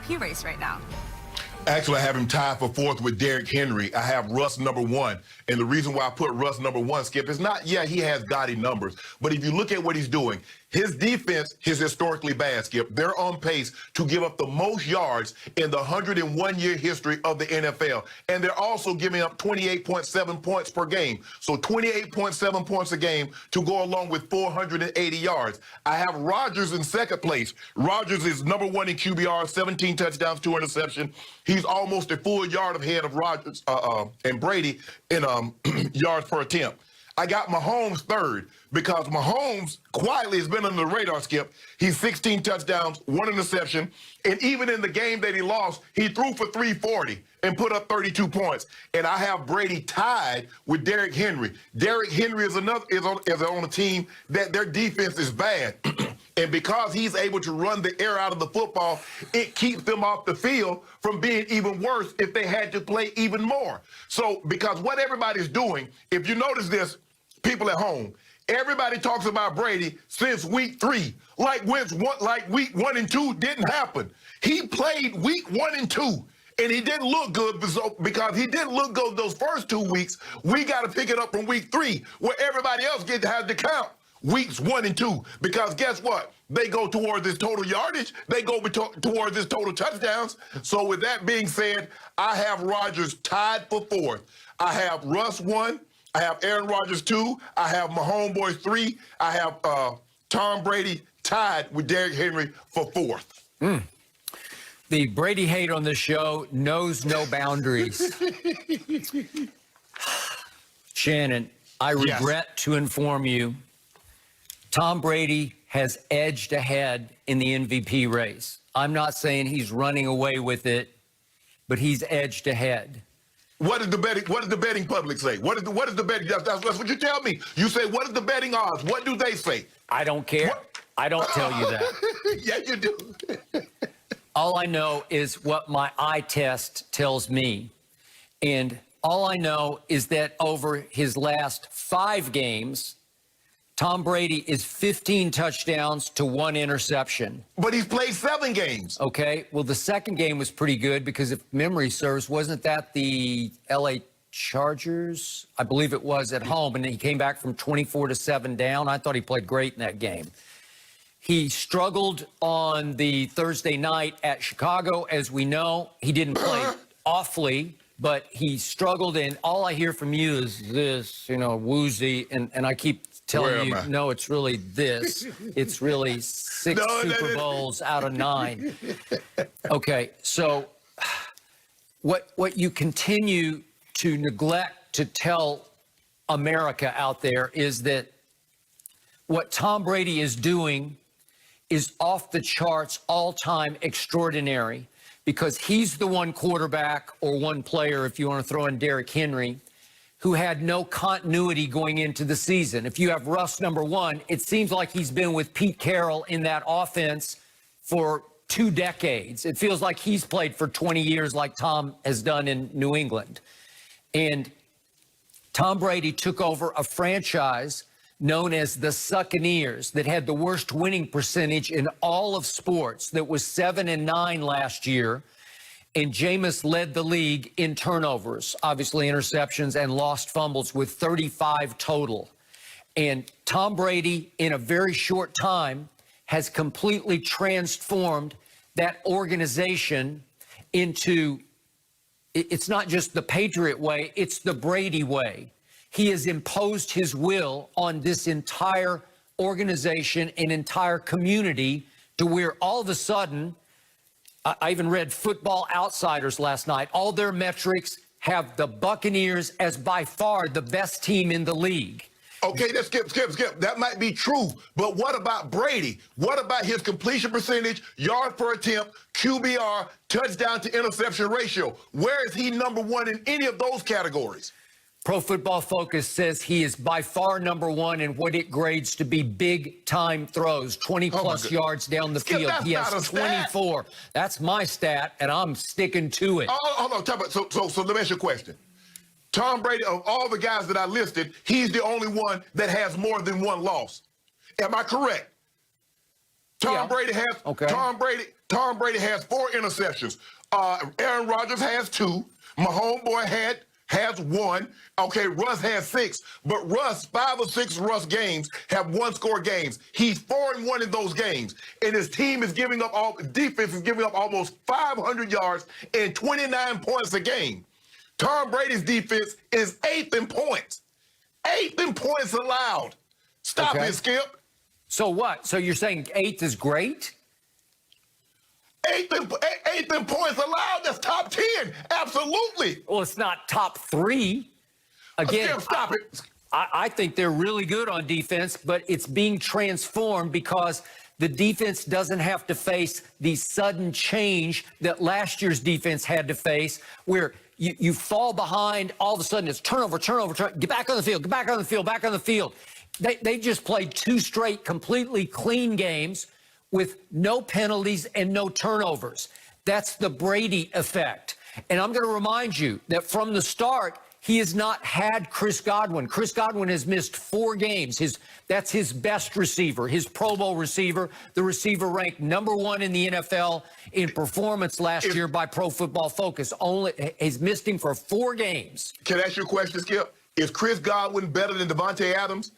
MVP race right now? Actually, I have him tied for fourth with Derrick Henry. I have Russ number one. And the reason why I put Russ number one, Skip, is not, yeah, he has gaudy numbers. But if you look at what he's doing, his defense is historically bad, Skip. They're on pace to give up the most yards in the 101-year history of the NFL. And they're also giving up 28.7 points per game. So 28.7 points a game to go along with 480 yards. I have Rodgers in second place. Rodgers is number one in QBR, 17 touchdowns, 2 interceptions. He's almost a full yard ahead of Rodgers and Brady in yards per attempt. I got Mahomes third because Mahomes quietly has been under the radar, Skip. He's 16 touchdowns, 1 interception, and even in the game that he lost, he threw for 340 and put up 32 points. And I have Brady tied with Derrick Henry. Derrick Henry is on a team that their defense is bad. And because he's able to run the air out of the football, it keeps them off the field from being even worse if they had to play even more. So, because what everybody's doing, if you notice this, people at home, everybody talks about Brady since week 3, like week 1 and 2 didn't happen. He played week 1 and 2. And he didn't look good because he didn't look good those first 2 weeks. We got to pick it up from week 3, where everybody else has to count weeks 1 and 2. Because guess what? They go toward this total yardage. They go toward this total touchdowns. So with that being said, I have Rodgers tied for fourth. I have Russ 1. I have Aaron Rodgers 2. I have my homeboys 3. I have Tom Brady tied with Derrick Henry for fourth. The Brady hate on this show knows no boundaries. Shannon, I regret to inform you, Tom Brady has edged ahead in the MVP race. I'm not saying he's running away with it, but he's edged ahead. What does the betting public say? What is the betting? That's what you tell me. You say, what is the betting odds? What do they say? I don't care. What? I don't tell you that. Yeah, you do. All I know is what my eye test tells me. And all I know is that over his last 5 games, Tom Brady is 15 touchdowns to 1 interception. But he's played 7 games. Okay. Well, the second game was pretty good because if memory serves, wasn't that the LA Chargers? I believe it was at home, and he came back from 24-7 down. I thought he played great in that game. He struggled on the Thursday night at Chicago, as we know. He didn't play awfully, but he struggled, and all I hear from you is this, woozy, and I keep telling you, no, it's really this. It's really 6 Super Bowls out of 9. Okay, so what you continue to neglect to tell America out there is that what Tom Brady is doing is off the charts, all-time extraordinary, because he's the one quarterback or one player, if you want to throw in Derrick Henry, who had no continuity going into the season. If you have Russ number 1, it seems like he's been with Pete Carroll in that offense for 2 decades. It feels like he's played for 20 years like Tom has done in New England. And Tom Brady took over a franchise known as the Succaneers that had the worst winning percentage in all of sports, that was 7-9 last year. And Jameis led the league in turnovers, obviously interceptions and lost fumbles, with 35 total. And Tom Brady, in a very short time, has completely transformed that organization into, it's not just the Patriot way, it's the Brady way. He has imposed his will on this entire organization and entire community to where all of a sudden, I even read Football Outsiders last night, all their metrics have the Buccaneers as by far the best team in the league. Okay, let's skip. That might be true, but what about Brady? What about his completion percentage, yards per attempt, QBR, touchdown to interception ratio? Where is he number 1 in any of those categories? Pro Football Focus says he is by far number 1 in what it grades to be big-time throws, 20-plus yards down the field. He has 24. That's my stat, and I'm sticking to it. Hold on. So let me ask you a question. Tom Brady, of all the guys that I listed, he's the only one that has more than 1 loss. Am I correct? Tom Brady Tom Brady has 4 interceptions. Aaron Rodgers has 2. My homeboy has 1. Okay, Russ has 6. But Russ, 5 or 6 Russ games have 1-score games. He's 4-1 in those games. And his team is giving up defense is giving up almost 500 yards and 29 points a game. Tom Brady's defense is 8th in points. 8th in points allowed. Stop it, Skip. So what? So you're saying 8th is great? 8th in points allowed. That's top 10. Absolutely. Well, it's not top 3. Again, Skip, stop it. I think they're really good on defense, but it's being transformed because the defense doesn't have to face the sudden change that last year's defense had to face, where you fall behind, all of a sudden it's turnover, get back on the field, back on the field. They just played 2 straight completely clean games with no penalties and no turnovers. That's the Brady effect. And I'm going to remind you that from the start, he has not had Chris Godwin. Chris Godwin has missed 4 games. That's his best receiver, his Pro Bowl receiver, the receiver ranked #1 in the NFL in performance last year by Pro Football Focus. He's missed him for 4 games. Can I ask you a question, Skip? Is Chris Godwin better than Devontae Adams?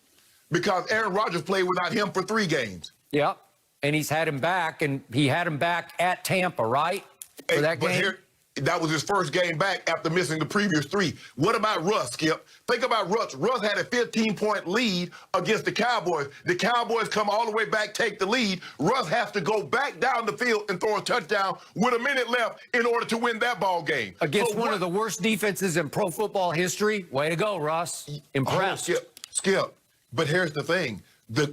Because Aaron Rodgers played without him for 3 games. Yeah, and he's had him back, and he had him back at Tampa, right? For that game? That was his first game back after missing the previous 3. What about Russ, Skip? Think about Russ. Russ had a 15-point lead against the Cowboys. The Cowboys come all the way back, take the lead. Russ has to go back down the field and throw a touchdown with a minute left in order to win that ball game. Against one of the worst defenses in pro football history. Way to go, Russ. Impressed. Skip. But here's the thing. The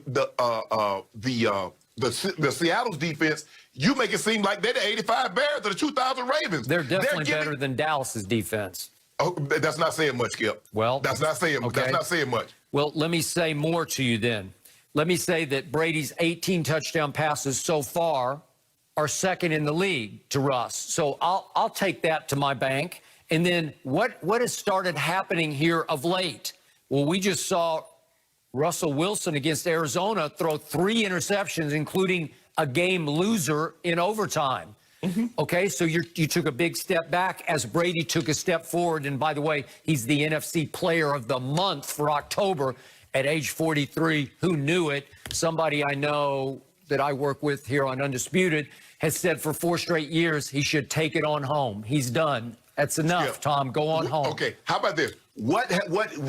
Seattle's defense, you make it seem like they're the 85 Bears or the 2000 Ravens. They're definitely better than Dallas's defense. Oh, that's not saying much, Skip. Well, that's not saying much. Well, let me say more to you then. Let me say that Brady's 18 touchdown passes so far are 2nd in the league to Russ. So I'll take that to my bank. And then what has started happening here of late? Well, we just saw Russell Wilson against Arizona throw 3 interceptions, including a game loser in overtime. Okay, so you took a big step back as Brady took a step forward. And by the way, he's the NFC Player of the Month for October at age 43. Who knew it? Somebody I know that I work with here on Undisputed has said for 4 straight years he should take it on home. He's done. That's enough, Tom. Go on home. Okay, how about this? What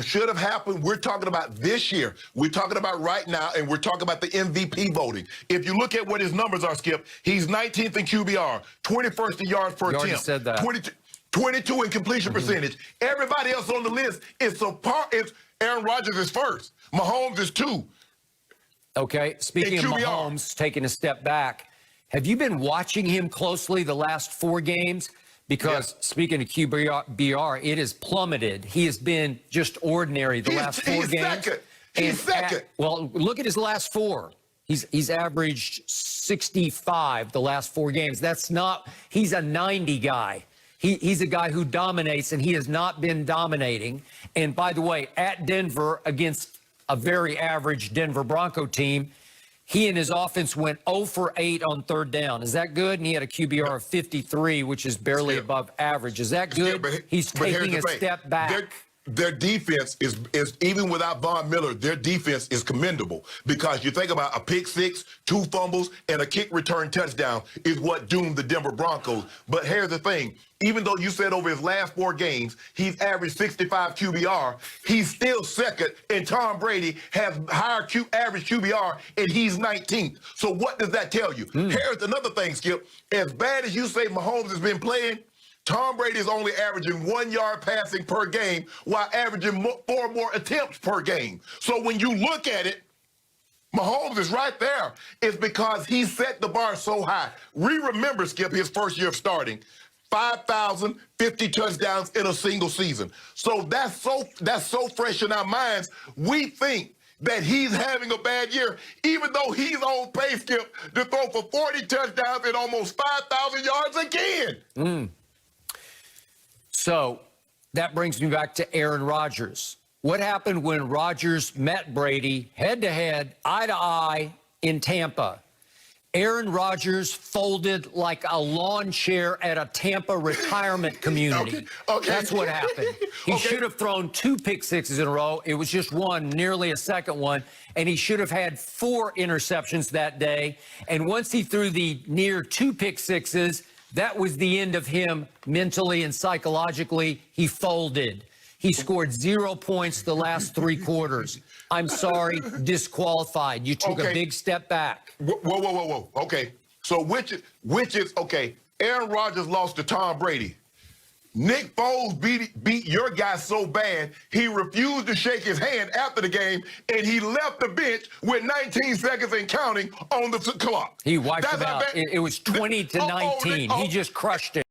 should have happened? We're talking about this year. We're talking about right now, and we're talking about the MVP voting. If you look at what his numbers are, Skip, he's 19th in QBR, 21st in yards per attempt. You already said that. 22 in completion percentage. Everybody else on the list is Aaron Rodgers is 1st. Mahomes is 2. Okay, speaking of Mahomes taking a step back, have you been watching him closely the last 4 games? Because speaking of QBR, it has plummeted. He has been just ordinary the last 4 games. He's second. Well, look at his last 4. He's averaged 65 the last 4 games. He's a 90 guy. He's a guy who dominates, and he has not been dominating. And by the way, at Denver against a very average Denver Bronco team, he and his offense went 0 for 8 on 3rd down. Is that good? And he had a QBR of 53, which is barely above average. Is that good? He's taking a step back. Their defense is even without Von Miller, their defense is commendable, because you think about a pick 6, 2 fumbles, and a kick return touchdown is what doomed the Denver Broncos. But here's the thing. Even though you said over his last 4 games, he's averaged 65 QBR, he's still 2nd, and Tom Brady has higher average QBR, and he's 19th. So what does that tell you? Here's another thing, Skip. As bad as you say Mahomes has been playing, Tom Brady is only averaging 1 yard passing per game while averaging 4 more attempts per game. So when you look at it, Mahomes is right there. It's because he set the bar so high. We remember, Skip, his first year of starting, 5,050 touchdowns in a single season. So that's so fresh in our minds. We think that he's having a bad year, even though he's on pace, Skip, to throw for 40 touchdowns and almost 5,000 yards again. So that brings me back to Aaron Rodgers. What happened when Rodgers met Brady head-to-head, eye-to-eye in Tampa? Aaron Rodgers folded like a lawn chair at a Tampa retirement community. Okay. That's what happened. He Okay. should have thrown 2 pick sixes in a row. It was just one, nearly a second one. And he should have had 4 interceptions that day. And once he threw the near 2 pick sixes, that was the end of him mentally and psychologically. He folded. He scored 0 points the last 3 quarters. I'm sorry, disqualified. You took a big step back. Whoa. Okay. So which is okay? Aaron Rodgers lost to Tom Brady. Nick Foles beat your guy so bad, he refused to shake his hand after the game, and he left the bench with 19 seconds and counting on the clock. He wiped him out. It was 20-19. He just crushed it.